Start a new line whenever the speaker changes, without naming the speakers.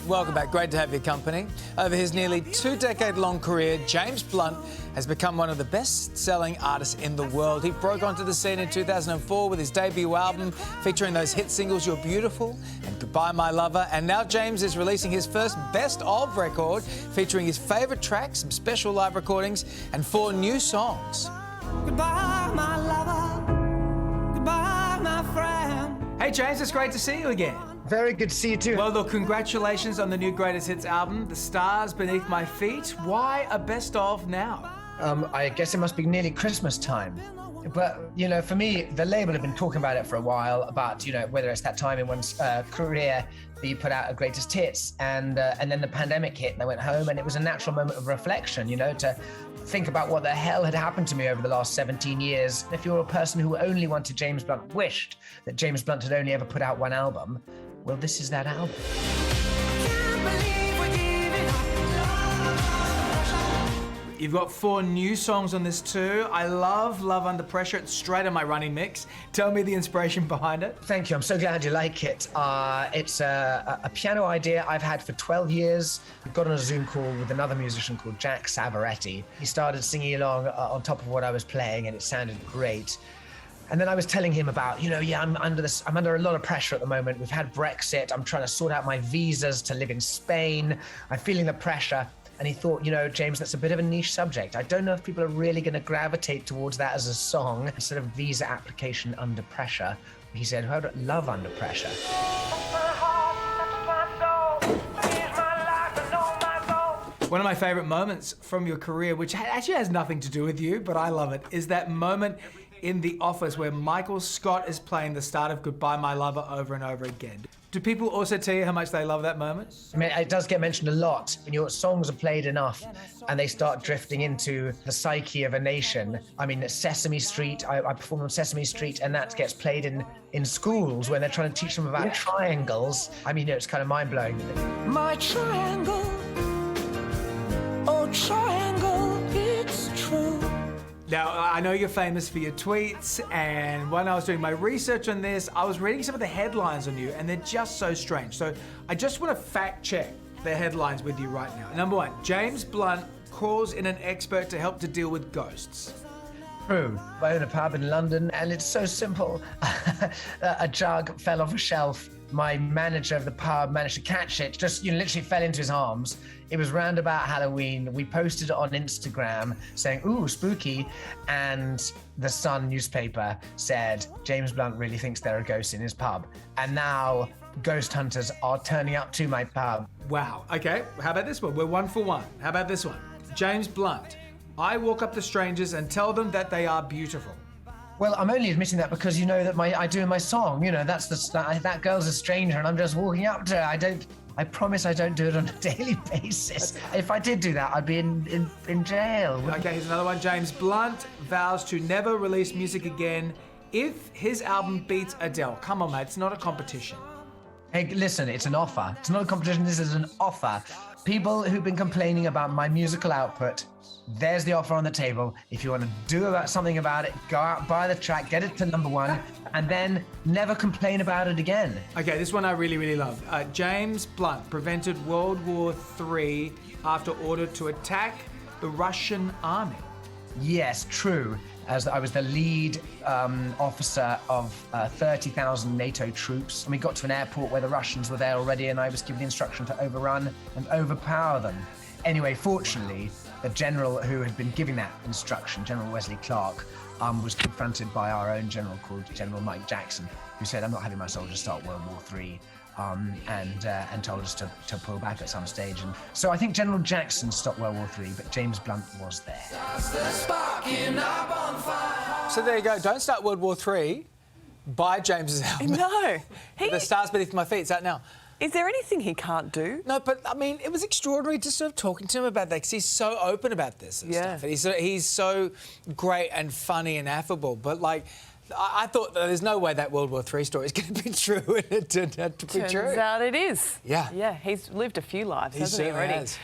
Welcome back. Great to have your company. Over his nearly 2-decade-long career, James Blunt has become one of the best-selling artists in the world. He broke onto the scene in 2004 with his debut album featuring those hit singles You're Beautiful and Goodbye My Lover. And now James is releasing his first Best Of record featuring his favourite tracks, some special live recordings and 4 new songs.
Goodbye, my lover. Goodbye, my friend.
Hey James, it's great to see you again.
Very good to see you too.
Well, look, congratulations on the new Greatest Hits album, The Stars Beneath My Feet. Why a Best Of now?
I guess it must be nearly Christmas time. But, you know, for me, the label have been talking about it for a while, about, you know, whether it's that time in one's career that you put out a Greatest Hits, and then the pandemic hit and I went home, and it was a natural moment of reflection, you know, to think about what the hell had happened to me over the last 17 years. If you're a person who only wanted James Blunt, wished that James Blunt had only ever put out one album, well, this is that album.
You've got 4 new songs on this too. I love Love Under Pressure. It's straight on my running mix. Tell me the inspiration behind it.
Thank you. I'm so glad you like it. It's a piano idea I've had for 12 years. I got on a Zoom call with another musician called Jack Savaretti. He started singing along on top of what I was playing, and it sounded great. And then I was telling him about, you know, yeah, I'm under a lot of pressure at the moment. We've had Brexit. I'm trying to sort out my visas to live in Spain. I'm feeling the pressure. And he thought, you know, James, that's a bit of a niche subject. I don't know if people are really going to gravitate towards that as a song. Instead of visa application under pressure, he said, how about love under pressure?
One of my favourite moments from your career, which actually has nothing to do with you, but I love it, is that moment in the office where Michael Scott is playing the start of Goodbye My Lover over and over again. Do people also tell you how much they love that moment?
I mean, it does get mentioned a lot. When your songs are played enough and they start drifting into the psyche of a nation. I mean, Sesame Street, I perform on Sesame Street, and that gets played in schools when they're trying to teach them about triangles. I mean, you know, it's kind of mind-blowing.
My triangle, oh triangle, it's true.
Now, I know you're famous for your tweets, and when I was doing my research on this, I was reading some of the headlines on you, and they're just so strange. So I just want to fact check the headlines with you right now. Number 1, James Blunt calls in an expert to help to deal with ghosts.
True. I own a pub in London, and it's so simple. A jug fell off a shelf. My manager of the pub managed to catch it, just, you know, literally fell into his arms. It was round about Halloween. We posted it on Instagram saying, ooh, spooky. And the Sun newspaper said, James Blunt really thinks there are ghosts in his pub. And now ghost hunters are turning up to my pub.
Wow. Okay, how about this one? We're 1 for 1. How about this one? James Blunt. I walk up to strangers and tell them that they are beautiful.
Well, I'm only admitting that because you know that I do in my song. You know, that girl's a stranger and I'm just walking up to her. I promise I don't do it on a daily basis. If I did do that, I'd be in jail.
Okay, here's another one. James Blunt vows to never release music again if his album beats Adele. Come on, mate, it's not a competition.
Hey, listen, it's an offer. It's not a competition, this is an offer. People who've been complaining about my musical output, there's the offer on the table. If you want to do something about it, go out, buy the track, get it to #1, and then never complain about it again.
Okay, this one I really, really love. James Blunt prevented World War III after order to attack the Russian army.
Yes, true. As I was the lead officer of 30,000 NATO troops, and we got to an airport where the Russians were there already, and I was given the instruction to overrun and overpower them. Anyway, fortunately, the general who had been giving that instruction, General Wesley Clark, was confronted by our own general called General Mike Jackson, who said, I'm not having my soldiers start World War III, and told us to pull back at some stage. And so I think General Jackson stopped World War III, but James Blunt was there.
So there you go. Don't start World War III. Buy James's album.
No.
The Stars Beneath My Feet. It's out now.
Is there anything he can't do?
No, but I mean, it was extraordinary just sort of talking to him about that because he's so open about this and stuff. And he's so great and funny and affable. But like, I thought that there's no way that World War III story is going to be true, and it turned out to be true.
Turns out it is.
Yeah.
Yeah, he's lived a few lives, hasn't he,
certainly
already?
has.